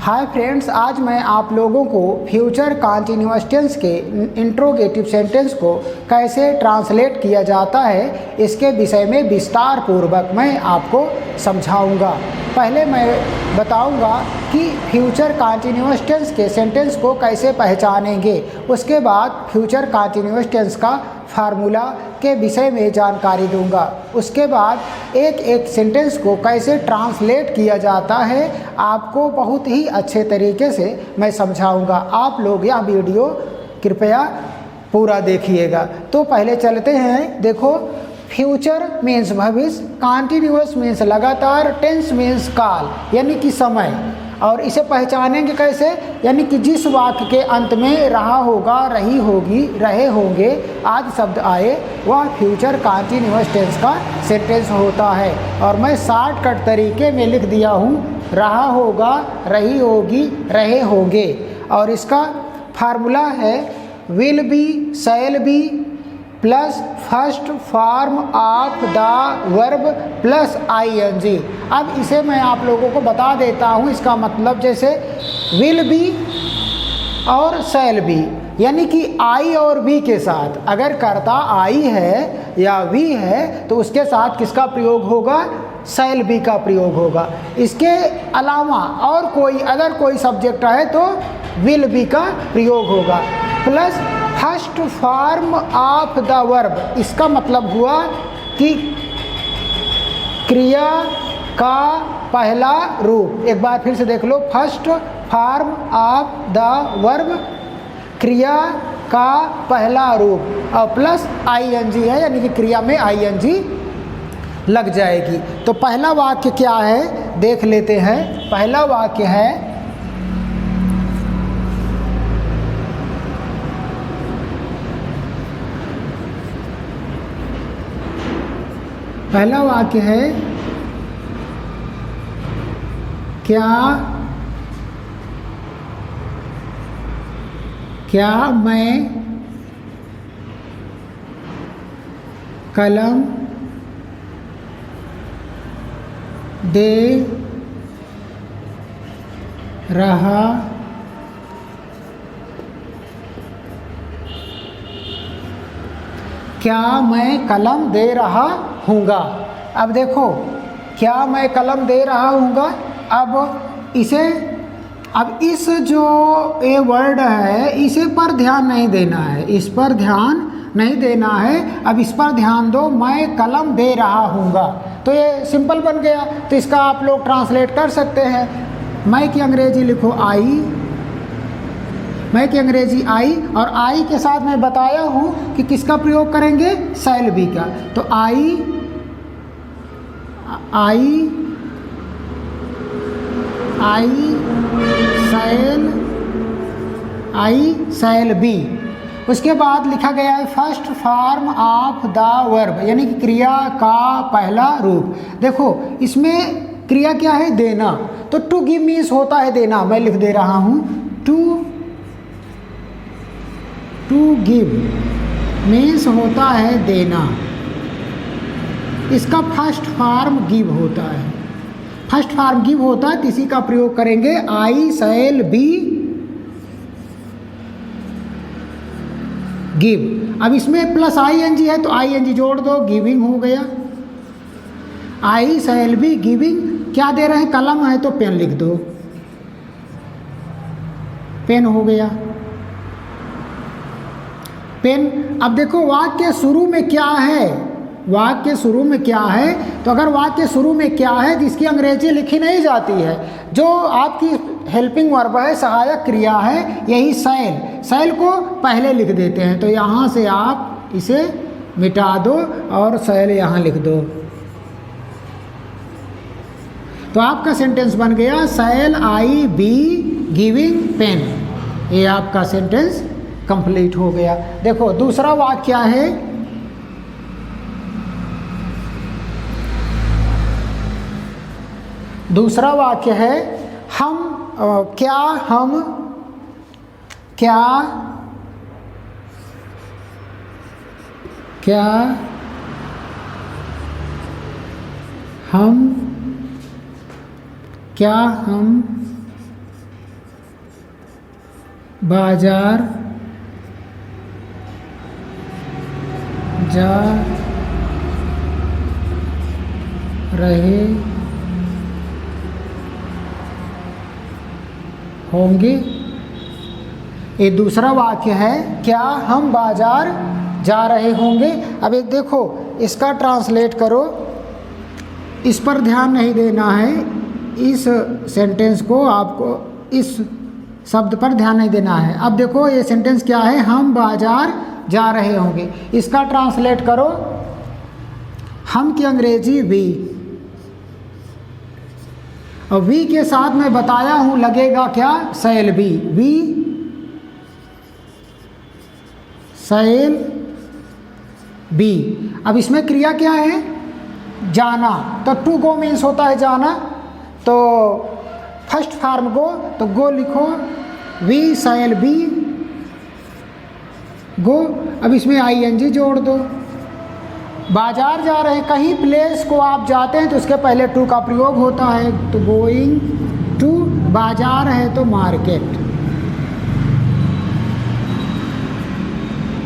Hi friends, आज मैं आप लोगों को फ्यूचर कंटीन्यूअस टेंस के इंट्रोगेटिव सेंटेंस को कैसे ट्रांसलेट किया जाता है इसके विषय में विस्तार पूर्वक मैं आपको समझाऊंगा। पहले मैं बताऊंगा कि फ्यूचर कंटीन्यूअस टेंस के सेंटेंस को कैसे पहचानेंगे। उसके बाद फ्यूचर कंटीन्यूअस टेंस का फार्मूला के विषय में जानकारी दूंगा। उसके बाद एक एक सेंटेंस को कैसे ट्रांसलेट किया जाता है आपको बहुत ही अच्छे तरीके से मैं समझाऊंगा। आप लोग यह वीडियो कृपया पूरा देखिएगा। तो पहले चलते हैं। देखो, फ्यूचर मीन्स भविष्य, कंटीन्यूअस मीन्स लगातार, टेंस मीन्स काल यानी कि समय। और इसे पहचानेंगे कैसे, यानी कि जिस वाक्य के अंत में रहा होगा, रही होगी, रहे होंगे आदि शब्द आए वह फ्यूचर कंटीन्यूअस टेंस का सेंटेंस होता है। और मैं शॉर्टकट तरीके में लिख दिया हूँ, रहा होगा, रही होगी, रहे होंगे। और इसका फार्मूला है will be, shall be plus first form of the verb plus ING. अब इसे मैं आप लोगों को बता देता हूँ। इसका मतलब जैसे विल बी और शैल बी, यानी कि आई और वी के साथ अगर कर्ता आई है या वी है तो उसके साथ किसका प्रयोग होगा, शैल बी का प्रयोग होगा। इसके अलावा और कोई अदर कोई सब्जेक्ट है तो विल बी का प्रयोग होगा। Plus first form of the verb, इसका मतलब हुआ कि क्रिया का पहला रूप। एक बार फिर से देख लो, first form of the verb, क्रिया का पहला रूप और प्लस आईएनजी है, यानी कि क्रिया में आईएनजी लग जाएगी। तो पहला वाक्य क्या है देख लेते हैं। पहला वाक्य है क्या मैं कलम दे रहा क्या मैं कलम दे रहा हूँगा। अब देखो, क्या मैं कलम दे रहा हूँगा। अब इस जो ये वर्ड है इसे पर ध्यान नहीं देना है, इस पर ध्यान नहीं देना है। अब इस पर ध्यान दो, मैं कलम दे रहा हूँगा। तो ये सिंपल बन गया। तो इसका आप लोग ट्रांसलेट कर सकते हैं। मैं की अंग्रेजी लिखो आई, मैं की अंग्रेजी आई, और आई के साथ मैं बताया हूँ कि किसका प्रयोग करेंगे, शैल बी का। तो आई शैल बी। उसके बाद लिखा गया है first form of the verb, यानी कि क्रिया का पहला रूप। देखो, इसमें क्रिया क्या है, देना। तो टू गिव मीन्स होता है देना। मैं लिख दे रहा हूँ, टू गिव मीन्स होता है देना। इसका फर्स्ट फॉर्म गिव होता है। फर्स्ट फॉर्म गिव होता है, इसी का प्रयोग करेंगे। आई शैल बी गिव। अब इसमें प्लस आईएनजी है तो आईएनजी जोड़ दो, गिविंग हो गया। आई शैल बी गिविंग। क्या दे रहे हैं, कलम है तो पेन लिख दो, पेन हो गया, पेन। अब देखो वाक्य शुरू में क्या है, वाक्य शुरू में क्या है। तो अगर वाक्य शुरू में क्या है जिसकी अंग्रेजी लिखी नहीं जाती है, जो आपकी हेल्पिंग वर्ब है, सहायक क्रिया है, यही शैल को पहले लिख देते हैं। तो यहाँ से आप इसे मिटा दो और शैल यहाँ लिख दो। तो आपका सेंटेंस बन गया शैल आई बी गिविंग पेन। ये आपका सेंटेंस कंप्लीट हो गया। देखो, दूसरा वाक्य क्या है, दूसरा वाक्य है क्या हम बाजार जा रहे होंगे। ये दूसरा वाक्य है, क्या हम बाजार जा रहे होंगे। अब ये देखो, इसका ट्रांसलेट करो, इस पर ध्यान नहीं देना है, इस सेंटेंस को आपको इस शब्द पर ध्यान नहीं देना है। अब देखो ये सेंटेंस क्या है, हम बाजार जा रहे होंगे। इसका ट्रांसलेट करो, हम की अंग्रेजी वी, और वी के साथ मैं बताया हूं लगेगा क्या, shall be, we shall be. अब इसमें क्रिया क्या है, जाना, तो टू गो मीन्स होता है जाना, तो फर्स्ट फॉर्म गो, तो गो लिखो, वी शैल बी गो। अब इसमें आईएनजी जोड़ दो। बाजार जा रहे हैं, कहीं प्लेस को आप जाते हैं तो उसके पहले टू का प्रयोग होता है, तो गोइंग टू, बाजार है तो मार्केट,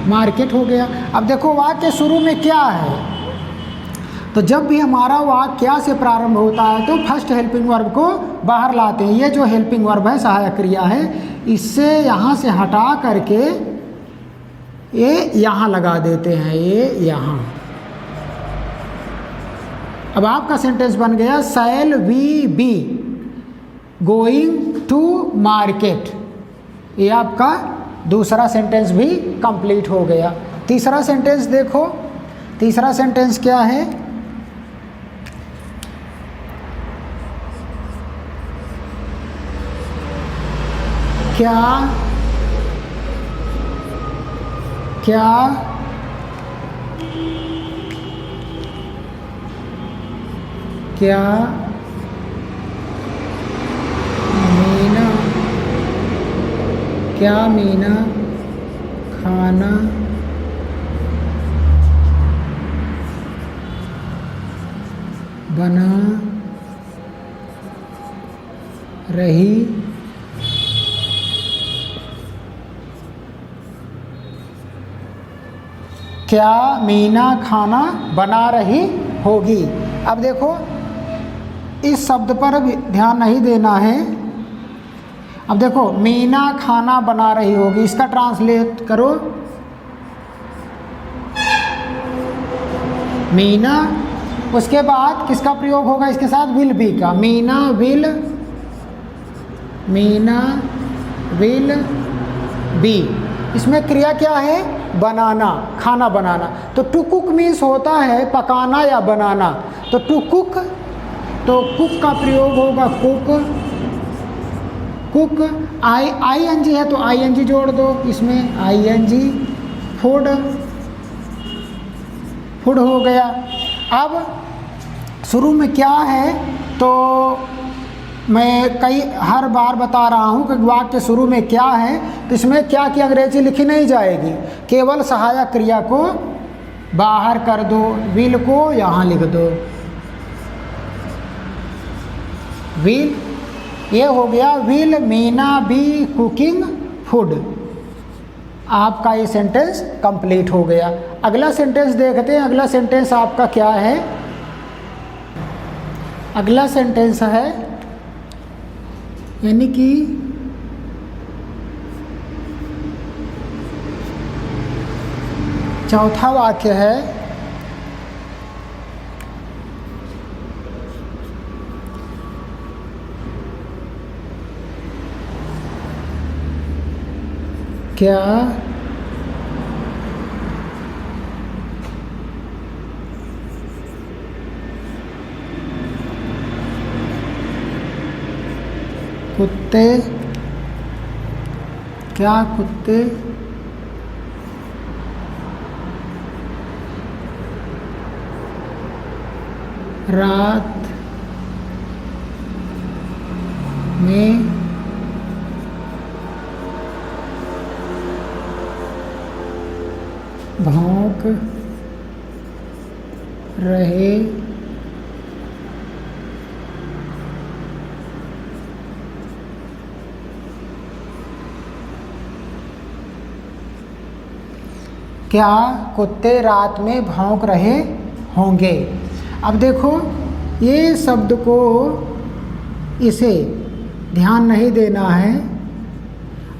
मार्केट हो गया। अब देखो वाक्य शुरू में क्या है, तो जब भी हमारा वाक्य क्या से प्रारंभ होता है तो फर्स्ट हेल्पिंग वर्ब को बाहर लाते हैं। ये जो हेल्पिंग वर्ब है, सहायक क्रिया है, इससे यहाँ से हटा करके ये यहाँ लगा देते हैं, ये यहाँ। अब आपका सेंटेंस बन गया, shall we be going to market. ये आपका दूसरा सेंटेंस भी कंप्लीट हो गया। तीसरा सेंटेंस देखो, तीसरा सेंटेंस क्या है, क्या क्या क्या मीना, क्या मीना खाना बना रही क्या मीना खाना बना रही होगी। अब देखो इस शब्द पर भी ध्यान नहीं देना है। अब देखो मीना खाना बना रही होगी, इसका ट्रांसलेट करो, मीना, उसके बाद किसका प्रयोग होगा इसके साथ, विल बी का, मीना विल बी। इसमें क्रिया क्या है, बनाना, खाना बनाना। तो टू कुक मीन्स होता है पकाना या बनाना, तो टू कुक, तो कुक का प्रयोग होगा कुक। आई एन जी है तो आई एन जी जोड़ दो इसमें, आई एन जी, फूड हो गया। अब शुरू में क्या है, तो मैं हर बार बता रहा हूँ कि वाक्य शुरू में क्या है, तो इसमें क्या की अंग्रेजी लिखी नहीं जाएगी, केवल सहायक क्रिया को बाहर कर दो, विल को यहाँ लिख दो, विल, ये हो गया, will Meena be cooking food. आपका ये सेंटेंस कंप्लीट हो गया। अगला सेंटेंस देखते हैं, अगला सेंटेंस आपका क्या है, अगला सेंटेंस है यानी कि चौथा वाक्य है, क्या कुत्ते रात में भौंक रहे क्या कुत्ते रात में भौंक रहे होंगे। अब देखो ये शब्द को इसे ध्यान नहीं देना है।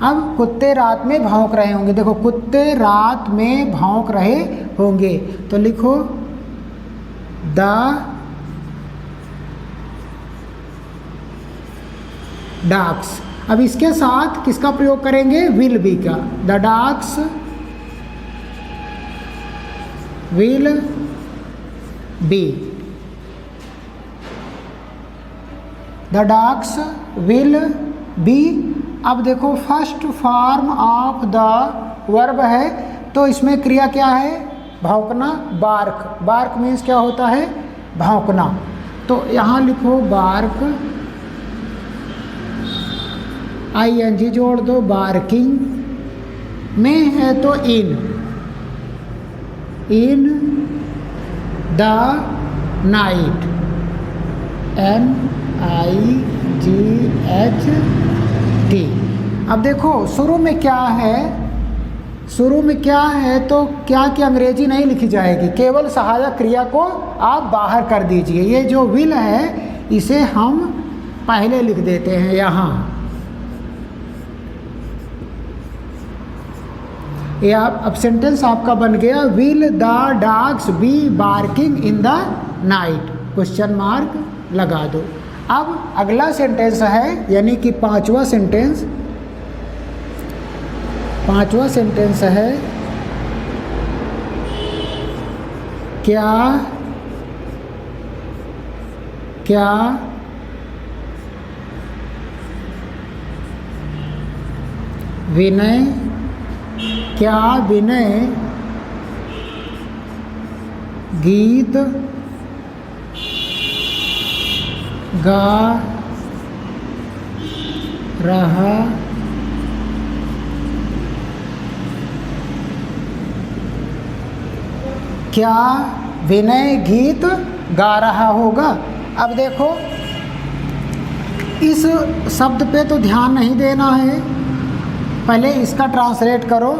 अब कुत्ते रात में भौंक रहे होंगे, देखो कुत्ते रात में भौंक रहे होंगे, तो लिखो द डॉग्स। अब इसके साथ किसका प्रयोग करेंगे, विल बी का। The dogs will be, the dogs will be. अब देखो first form of the verb है, तो इसमें क्रिया क्या है, भौंकना, बार्क। बार्क मीन्स क्या होता है, भौंकना। तो यहाँ लिखो बार्क, ING जोड़ दो, बार्किंग। में है तो इन द नाइट, NIGHT। अब देखो शुरू में क्या है, शुरू में क्या है तो क्या की अंग्रेजी नहीं लिखी जाएगी, केवल सहायक क्रिया को आप बाहर कर दीजिए। ये जो विल है इसे हम पहले लिख देते हैं यहाँ। ये अब सेंटेंस आपका बन गया, will the dogs be barking in the night, question mark लगा दो। अब अगला सेंटेंस है, यानी कि पांचवा सेंटेंस है, क्या विनय गीत गा रहा क्या विनय गीत गा रहा होगा। अब देखो इस शब्द पे तो ध्यान नहीं देना है, पहले इसका ट्रांसलेट करो।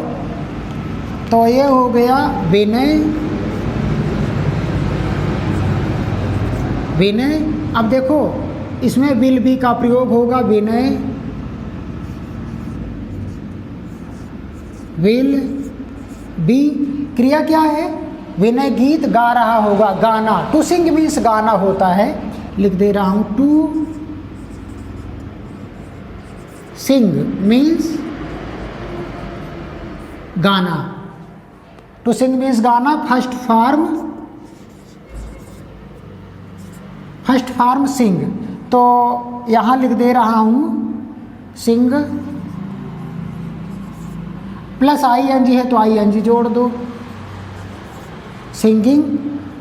तो ये हो गया विनय। अब देखो इसमें विल बी का प्रयोग होगा, विनय विल बी। क्रिया क्या है, विनय गीत गा रहा होगा, गाना। टू सिंग मीन्स गाना होता है, लिख दे रहा हूं, टू सिंग मीन्स गाना। टू सिंग मीन्स गाना, फर्स्ट फॉर्म सिंग। तो यहाँ लिख दे रहा हूँ सिंग, प्लस ING है तो ING जोड़ दो, सिंगिंग।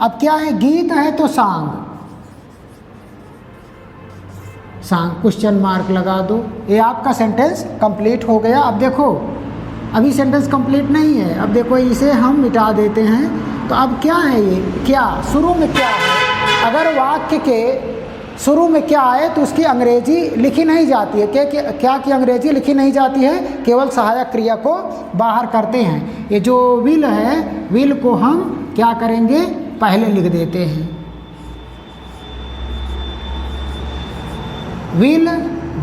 अब क्या है, गीत है तो सांग, क्वेश्चन मार्क लगा दो। ये आपका सेंटेंस कंप्लीट हो गया। अब देखो अभी सेंटेंस कंप्लीट नहीं है, अब देखो इसे हम मिटा देते हैं। तो अब क्या है ये, क्या शुरू में क्या है, अगर वाक्य के शुरू में क्या आए तो उसकी अंग्रेजी लिखी नहीं जाती है। क्या की अंग्रेजी लिखी नहीं जाती है, केवल सहायक क्रिया को बाहर करते हैं। ये जो विल है, विल को हम क्या करेंगे, पहले लिख देते हैं। Will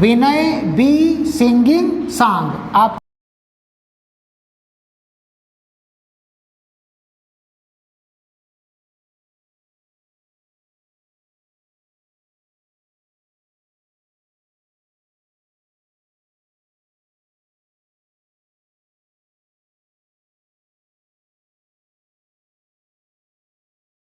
Vinay be singing song. आप